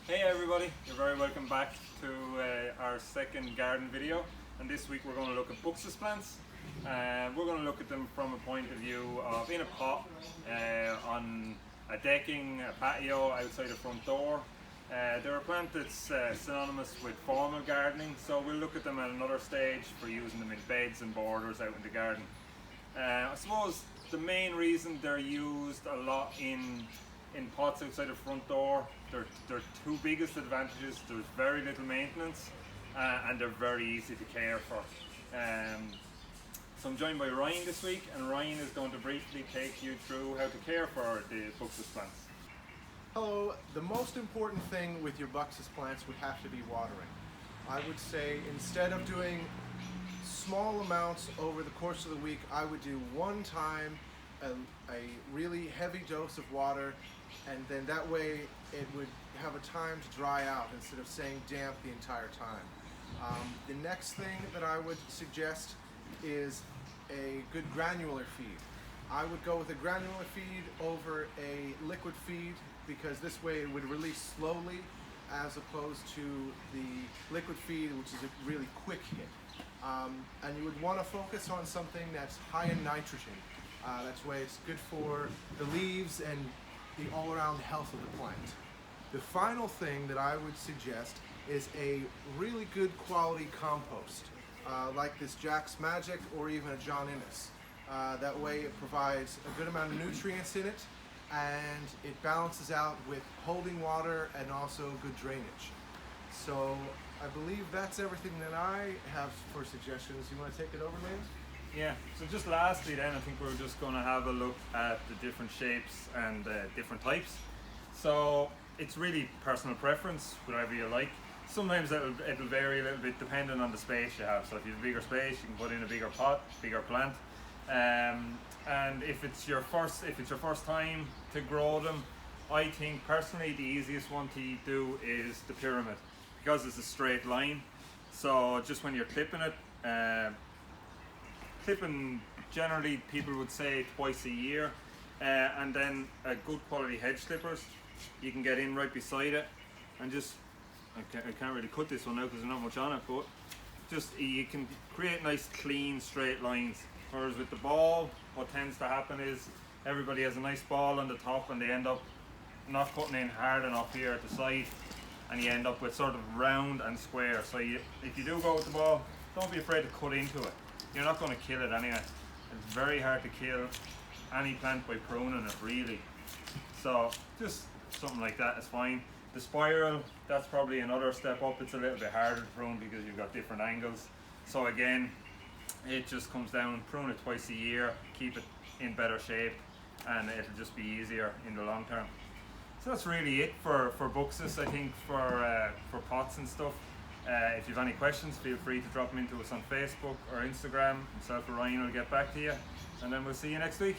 Hey everybody, you're very welcome back to our second garden video, and this week we're going to look at Buxus plants. We're going to look at them from a point of view of in a pot, on a decking, a patio, outside the front door. They're a plant that's synonymous with formal gardening, so we'll look at them at another stage for using them in beds and borders out in the garden. I suppose the main reason they're used a lot in pots outside the front door, their two biggest advantages: there's very little maintenance, and they're very easy to care for. So I'm joined by Ryan this week, and Ryan is going to briefly take you through how to care for the Buxus plants. Hello, the most important thing with your Buxus plants would have to be watering. I would say instead of doing small amounts over the course of the week, I would do one time a really heavy dose of water, and then that way it would have a time to dry out instead of staying damp the entire time. The next thing that I would suggest is a good granular feed. I would go with a granular feed over a liquid feed because this way it would release slowly as opposed to the liquid feed, which is a really quick hit. And you would want to focus on something that's high in nitrogen. That's why it's good for the leaves and the all-around health of the plant. The final thing that I would suggest is a really good quality compost, like this Jack's Magic or even a John Innes. That way it provides a good amount of nutrients in it, and it balances out with holding water and also good drainage. So I believe that's everything that I have for suggestions. You want to take it over, Lance? Yeah, so just lastly then, I think we're just going to have a look at the different shapes and different types. So it's really personal preference, whatever you like. Sometimes it'll vary a little bit depending on the space you have. So if you have a bigger space, you can put in a bigger pot, bigger plant. And if it's your first time to grow them, I think personally the easiest one to do is the pyramid, because it's a straight line. So just when you're clipping it, clipping generally people would say twice a year, and then a good quality hedge clippers you can get in right beside it, and just I can't really cut this one out because there's not much on it, but just you can create nice clean straight lines. Whereas with the ball, what tends to happen is everybody has a nice ball on the top and they end up not cutting in hard enough here at the side, and you end up with sort of round and square. So if you do go with the ball, don't be afraid to cut into it. You're not going to kill it anyway. It's very hard to kill any plant by pruning it, really. So just something like that is fine. The spiral, that's probably another step up. It's a little bit harder to prune because you've got different angles. So again, it just comes down, prune it twice a year, keep it in better shape, and it'll just be easier in the long term. So that's really it for Buxus, I think, for pots and stuff. If you have any questions, feel free to drop them into us on Facebook or Instagram. Myself or Ryan will get back to you, and then we'll see you next week.